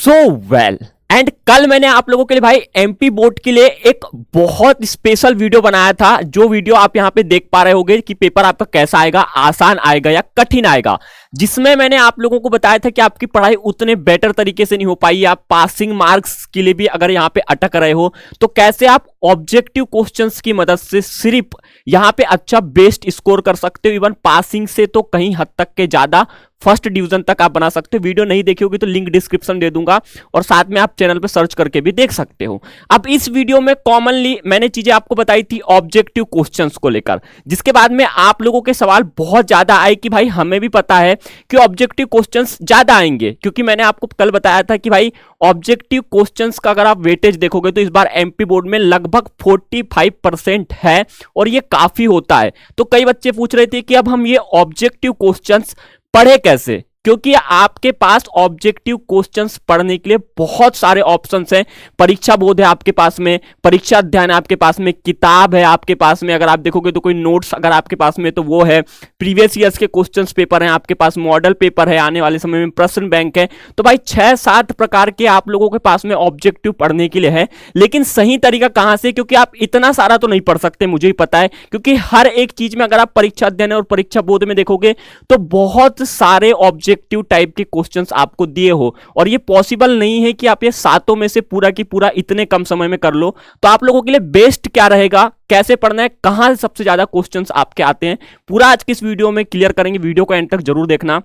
So well and कल मैंने आप लोगों के लिए भाई एमपी बोर्ड के लिए एक बहुत स्पेशल वीडियो बनाया था। जो वीडियो आप यहां पे देख पा रहे होंगे कि पेपर आपका कैसा आएगा, आसान आएगा या कठिन आएगा, जिसमें मैंने आप लोगों को बताया था कि आपकी पढ़ाई उतने बेटर तरीके से नहीं हो पाई। आप पासिंग मार्क्स के लिए भी अगर यहां पे अटक रहे हो तो कैसे आप ऑब्जेक्टिव क्वेश्चंस की मदद से सिर्फ यहां पे अच्छा बेस्ट स्कोर कर सकते हो। इवन पासिंग से तो कहीं हद तक के ज्यादा फर्स्ट डिवीजन तक आप बना सकते हो। वीडियो नहीं देखी होगी तो लिंक डिस्क्रिप्शन दे दूंगा और साथ में आप चैनल पे सर्च करके भी देख सकते हो। अब इस वीडियो में कॉमनली मैंने चीजें आपको बताई थी ऑब्जेक्टिव क्वेश्चंस को लेकर, जिसके बाद में आप लोगों के सवाल बहुत ज्यादा आए कि भाई हमें भी पता है कि ऑब्जेक्टिव क्वेश्चंस ज्यादा आएंगे, क्योंकि मैंने आपको कल बताया था कि भाई ऑब्जेक्टिव क्वेश्चंस का अगर आप वेटेज देखोगे तो इस बार एमपी बोर्ड में लगभग 45% है और ये काफी होता है। तो कई बच्चे पूछ रहे थे कि अब हम ये ऑब्जेक्टिव क्वेश्चंस पढ़े कैसे, क्योंकि आपके पास ऑब्जेक्टिव क्वेश्चंस पढ़ने के लिए बहुत सारे ऑप्शंस हैं। परीक्षा बोध है आपके पास में, परीक्षा अध्ययन है आपके पास में, किताब है आपके पास में, अगर आप देखोगे तो कोई नोट्स अगर आपके पास में तो वो है, प्रीवियस ईयर्स के क्वेश्चंस पेपर हैं आपके पास, मॉडल पेपर है, आने वाले समय में प्रश्न बैंक है। तो भाई 6-7 प्रकार के आप लोगों के पास में ऑब्जेक्टिव पढ़ने के लिए है। लेकिन सही तरीका कहां से, क्योंकि आप इतना सारा तो नहीं पढ़ सकते, मुझे ही पता है, क्योंकि हर एक चीज में अगर आप परीक्षा अध्ययन और परीक्षा बोध में देखोगे तो बहुत सारे ऑब्जेक्टिव टाइप के क्वेश्चंस आपको दिए हो और ये पॉसिबल नहीं है कि आप ये सातों में से पूरा की पूरा इतने कम समय में कर लो। तो आप लोगों के लिए बेस्ट क्या रहेगा, कैसे पढ़ना है, कहां से सबसे ज्यादा क्वेश्चंस आपके आते हैं, पूरा आज की इस वीडियो में क्लियर करेंगे। वीडियो को एंड तक जरूर देखना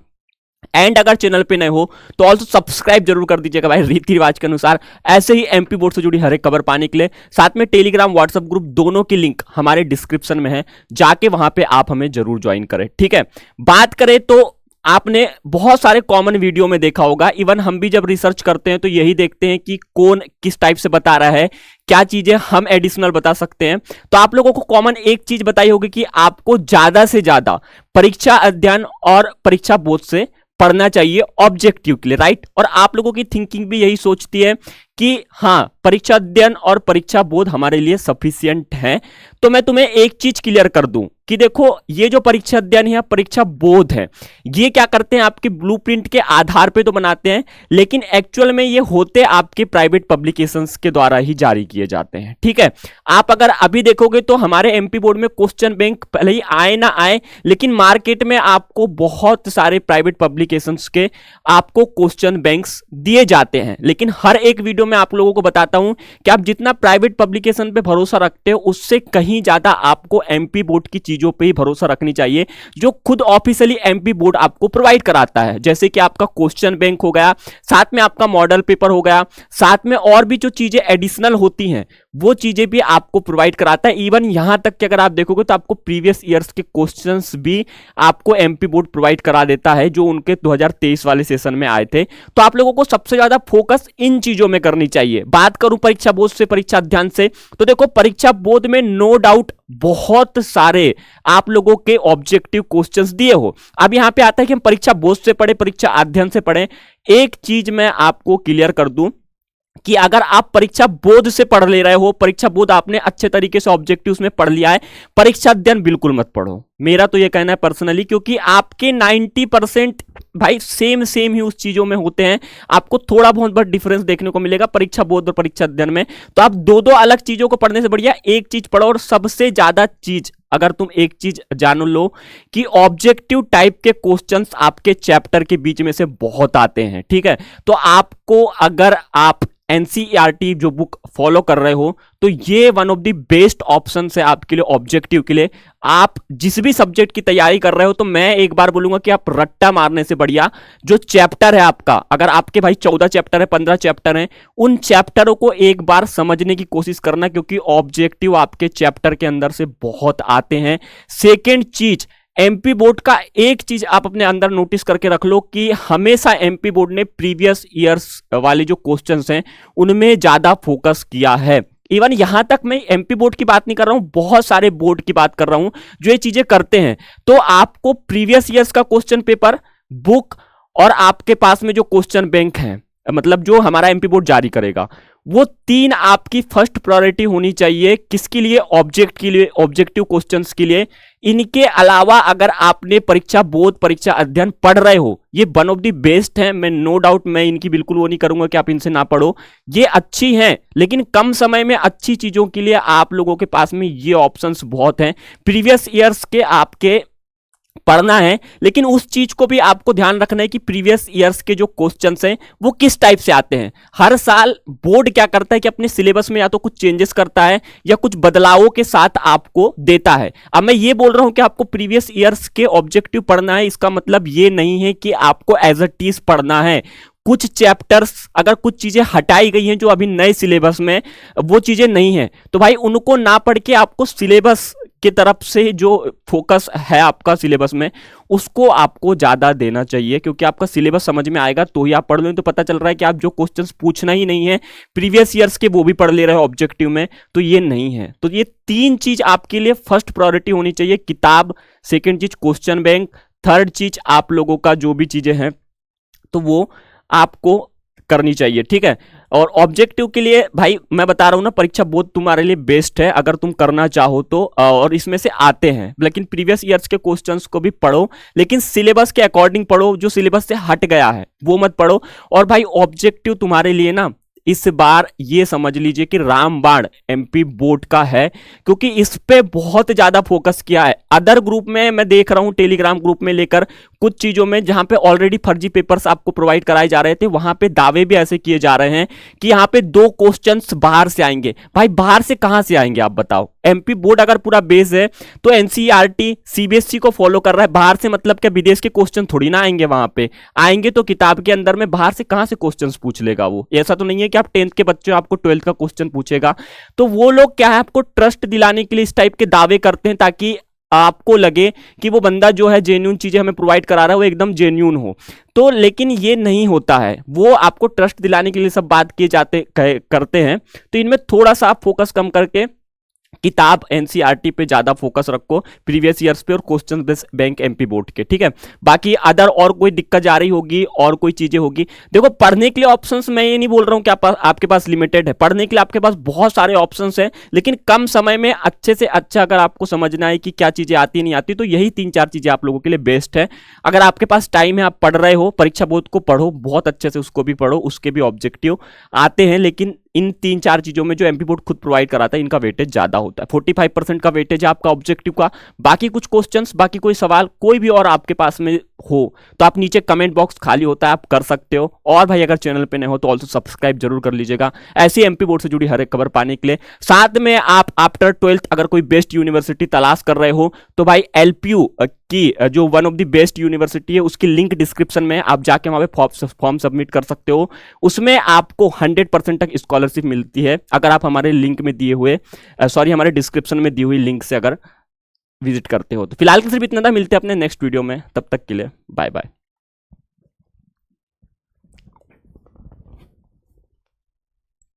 एंड अगर चैनल पे नए हो तो ऑल्सो सब्सक्राइब जरूर कर दीजिएगा भाई, रीति रिवाज के अनुसार ऐसे ही एमपी बोर्ड से जुड़ी हर एक खबर पाने के लिए। साथ में टेलीग्राम व्हाट्सएप ग्रुप दोनों की लिंक हमारे डिस्क्रिप्शन में है, जाके वहां पे आप हमें जरूर ज्वाइन करें। ठीक है, बात करें तो आपने बहुत सारे कॉमन वीडियो में देखा होगा, इवन हम भी जब रिसर्च करते हैं तो यही देखते हैं कि कौन किस टाइप से बता रहा है, क्या चीजें हम एडिशनल बता सकते हैं। तो आप लोगों को कॉमन एक चीज बताई होगी कि आपको ज्यादा से ज्यादा परीक्षा अध्ययन और परीक्षा बोध से पढ़ना चाहिए ऑब्जेक्टिव के लिए, राइट। और आप लोगों की थिंकिंग भी यही सोचती है कि हाँ परीक्षा अध्ययन और परीक्षा बोध हमारे लिए सफिशिएंट है। तो मैं तुम्हें एक चीज क्लियर कर दूं कि देखो ये जो परीक्षा अध्ययन है, परीक्षा बोध है, ये क्या करते हैं आपके ब्लूप्रिंट के आधार पे तो बनाते हैं, लेकिन एक्चुअल में ये होते आपके प्राइवेट पब्लिकेशंस के द्वारा ही जारी किए जाते हैं। ठीक है, आप अगर अभी देखोगे तो हमारे एमपी बोर्ड में क्वेश्चन बैंक पहले ही आए ना आए, लेकिन मार्केट में आपको बहुत सारे प्राइवेट पब्लिकेशंस के आपको क्वेश्चन बैंक्स दिए जाते हैं। लेकिन हर एक वीडियो में आप लोगों को बताता हूं कि आप जितना प्राइवेट पब्लिकेशन पे भरोसा रखते हो उससे कहीं ज्यादा आपको एमपी बोर्ड की चीजों पे ही भरोसा रखनी चाहिए, जो खुद ऑफिशियली एमपी बोर्ड आपको प्रोवाइड कराता है। जैसे कि आपका क्वेश्चन बैंक हो गया, साथ में आपका मॉडल पेपर हो गया, साथ में और भी जो चीजें एडिशनल होती हैं वो चीजें भी आपको प्रोवाइड कराता है। इवन यहां तक कि अगर आप देखोगे तो आपको प्रीवियस ईयर्स के क्वेश्चंस भी आपको एमपी बोर्ड प्रोवाइड करा देता है, जो उनके 2023 वाले सेशन में आए थे। तो आप लोगों को सबसे ज्यादा फोकस इन चीजों में करनी चाहिए। बात करूं परीक्षा बोध से, परीक्षा अध्ययन से, तो देखो परीक्षा बोध में नो डाउट बहुत सारे आप लोगों के ऑब्जेक्टिव क्वेश्चंस दिए हो। अब यहां पे आता है कि हम परीक्षा बोध से पढ़े, परीक्षा अध्ययन से पढ़े। एक चीज मैं आपको क्लियर कर दूं कि अगर आप परीक्षा बोध से पढ़ ले रहे हो, परीक्षा बोध आपने अच्छे तरीके से ऑब्जेक्टिव्स में पढ़ लिया है, परीक्षा अध्ययन बिल्कुल मत पढ़ो। मेरा तो ये कहना है पर्सनली, क्योंकि आपके 90% भाई सेम ही उस चीजों में होते हैं, आपको थोड़ा बहुत डिफरेंस देखने को मिलेगा परीक्षा बोध और परीक्षा अध्ययन में। तो आप दो अलग चीजों को पढ़ने से बढ़िया एक चीज पढ़ो। और सबसे ज्यादा चीज अगर तुम एक चीज जान लो कि ऑब्जेक्टिव टाइप के क्वेश्चंस आपके चैप्टर के बीच में से बहुत आते हैं। ठीक है, तो आपको अगर आप एनसीईआरटी जो बुक फॉलो कर रहे हो तो ये one of the best option है आपके लिए ऑब्जेक्टिव के लिए। आप जिस भी सब्जेक्ट की तैयारी कर रहे हो तो मैं एक बार बोलूंगा कि आप रट्टा मारने से बढ़िया जो चैप्टर है आपका, अगर आपके भाई 14 चैप्टर है, 15 चैप्टर हैं, उन चैप्टरों को एक बार समझने की कोशिश करना, क्योंकि ऑब्जेक्टिव आपके चैप्टर के अंदर से बहुत आते हैं। सेकेंड चीज, एमपी बोर्ड का एक चीज आप अपने अंदर नोटिस करके रख लो कि हमेशा एमपी बोर्ड ने प्रीवियस ईयर्स वाले जो क्वेश्चंस हैं उनमें ज्यादा फोकस किया है। इवन यहां तक मैं एमपी बोर्ड की बात नहीं कर रहा हूं, बहुत सारे बोर्ड की बात कर रहा हूं जो ये चीजें करते हैं। तो आपको प्रीवियस ईयर्स का क्वेश्चन पेपर, बुक और आपके पास में जो क्वेश्चन बैंक है मतलब जो हमारा एमपी बोर्ड जारी करेगा, वो 3 आपकी फर्स्ट प्रायोरिटी होनी चाहिए। किसके लिए? ऑब्जेक्ट के लिए, ऑब्जेक्टिव क्वेश्चंस के लिए। इनके अलावा अगर आपने परीक्षा बोध परीक्षा अध्ययन पढ़ रहे हो, ये वन ऑफ द बेस्ट है। मैं नो डाउट मैं इनकी बिल्कुल वो नहीं करूंगा कि आप इनसे ना पढ़ो, ये अच्छी हैं, लेकिन कम समय में अच्छी चीजों के लिए आप लोगों के पास में ये ऑप्शंस बहुत हैं। प्रीवियस ईयर्स के आपके पढ़ना है, लेकिन उस चीज को भी आपको ध्यान रखना है कि प्रीवियस ईयर्स के जो क्वेश्चंस हैं वो किस टाइप से आते हैं। हर साल बोर्ड क्या करता है कि अपने सिलेबस में या तो कुछ चेंजेस करता है या कुछ बदलावों के साथ आपको देता है। अब मैं ये बोल रहा हूं कि आपको प्रीवियस ईयर्स के ऑब्जेक्टिव पढ़ना है, इसका मतलब ये नहीं है कि आपको एज अ टीज पढ़ना है। कुछ चैप्टर्स अगर कुछ चीजें हटाई गई हैं जो अभी नए सिलेबस में वो चीजें नहीं है, तो भाई उनको ना पढ़ के आपको सिलेबस की तरफ से जो फोकस है आपका सिलेबस में, उसको आपको ज्यादा देना चाहिए, क्योंकि आपका सिलेबस समझ में आएगा तो ही आप पढ़ लो। तो पता चल रहा है कि आप जो क्वेश्चंस पूछना ही नहीं है प्रीवियस ईयर्स के वो भी पढ़ ले रहे हो ऑब्जेक्टिव में, तो ये नहीं है। तो ये 3 चीज आपके लिए फर्स्ट प्रायोरिटी होनी चाहिए, किताब, सेकेंड चीज क्वेश्चन बैंक, थर्ड चीज आप लोगों का जो भी चीजें हैं तो वो आपको करनी चाहिए, ठीक है। और ऑब्जेक्टिव के लिए भाई मैं बता रहा हूं ना, परीक्षा बोध तुम्हारे लिए बेस्ट है अगर तुम करना चाहो तो, और इसमें से आते हैं। लेकिन प्रीवियस ईयर्स के क्वेश्चंस को भी पढ़ो, लेकिन सिलेबस के अकॉर्डिंग पढ़ो, जो सिलेबस से हट गया है वो मत पढ़ो। और भाई ऑब्जेक्टिव तुम्हारे लिए ना इस बार ये समझ लीजिए कि रामबाण एमपी बोर्ड का है, क्योंकि इस पे बहुत ज्यादा फोकस किया है। अदर ग्रुप में मैं देख रहा हूं, टेलीग्राम ग्रुप में लेकर कुछ चीजों में जहां पे ऑलरेडी फर्जी पेपर्स आपको प्रोवाइड कराए जा रहे थे, वहां पे दावे भी ऐसे किए जा रहे हैं कि यहां पे 2 क्वेश्चंस बाहर से आएंगे। भाई बाहर से कहां से आएंगे आप बताओ? एमपी बोर्ड अगर पूरा बेस है तो एनसीईआरटी सीबीएसई को फॉलो कर रहा है, बाहर से मतलब क्या विदेश के क्वेश्चन थोड़ी ना आएंगे, वहां पे आएंगे तो किताब के अंदर में, बाहर से कहां से क्वेश्चंस पूछ लेगा वो? ऐसा तो नहीं है कि आप 10th के बच्चे आपको 12th का क्वेश्चन पूछेगा। तो वो लोग क्या है, आपको ट्रस्ट दिलाने के लिए इस टाइप के दावे करते हैं ताकि आपको लगे कि वो बंदा जो है जेन्यून चीजें हमें प्रोवाइड करा रहा है, वो एकदम जेन्यून हो। तो लेकिन ये नहीं होता है, वो आपको ट्रस्ट दिलाने के लिए सब बात किए जाते करते हैं। तो इनमें थोड़ा सा आप फोकस कम करके किताब एनसीईआरटी पे ज्यादा फोकस रखो, प्रीवियस ईयर्स पे और question based bank MP board के, ठीक है। बाकी अदर और कोई दिक्कत जा रही होगी और कोई चीजें होगी, देखो पढ़ने के लिए ऑप्शंस मैं ये नहीं बोल रहा हूं कि आपके पास लिमिटेड है, पढ़ने के लिए आपके पास बहुत सारे ऑप्शंस हैं, लेकिन कम समय में अच्छे से अच्छा अगर आपको समझना है कि क्या चीजें आती नहीं आती, तो यही 3-4 चीजें आप लोगों के लिए बेस्ट है। अगर आपके पास टाइम है, आप पढ़ रहे हो, परीक्षा बोर्ड को पढ़ो बहुत अच्छे से, उसको भी पढ़ो, उसके भी ऑब्जेक्टिव आते हैं, लेकिन इन 3-4 चीजों में जो एमपी बोर्ड खुद प्रोवाइड कराता है इनका वेटेज ज्यादा होता है। 45% का वेटेज है आपका ऑब्जेक्टिव का। बाकी कुछ क्वेश्चंस, बाकी कोई सवाल कोई भी और आपके पास में हो तो आप नीचे कमेंट बॉक्स खाली होता है, आप कर सकते हो। और भाई अगर चैनल पे नए हो तो ऑल्सो सब्सक्राइब जरूर कर लीजिएगा ऐसी एमपी बोर्ड से जुड़ी हर एक खबर पाने के लिए। साथ में आप आफ्टर 12th अगर कोई बेस्ट यूनिवर्सिटी तलाश कर रहे हो तो भाई एलपीयू की जो one of the best university है उसकी लिंक डिस्क्रिप्शन में, आप जाके वहां पे फॉर्म सबमिट कर सकते हो। उसमें आपको 100% तक स्कॉलरशिप मिलती है अगर आप हमारे लिंक में दिए हुए हमारे डिस्क्रिप्शन में दी हुई लिंक से अगर विजिट करते हो। तो फिलहाल के सिर्फ इतना था, मिलते हैं अपने नेक्स्ट वीडियो में, तब तक के लिए बाय बाय।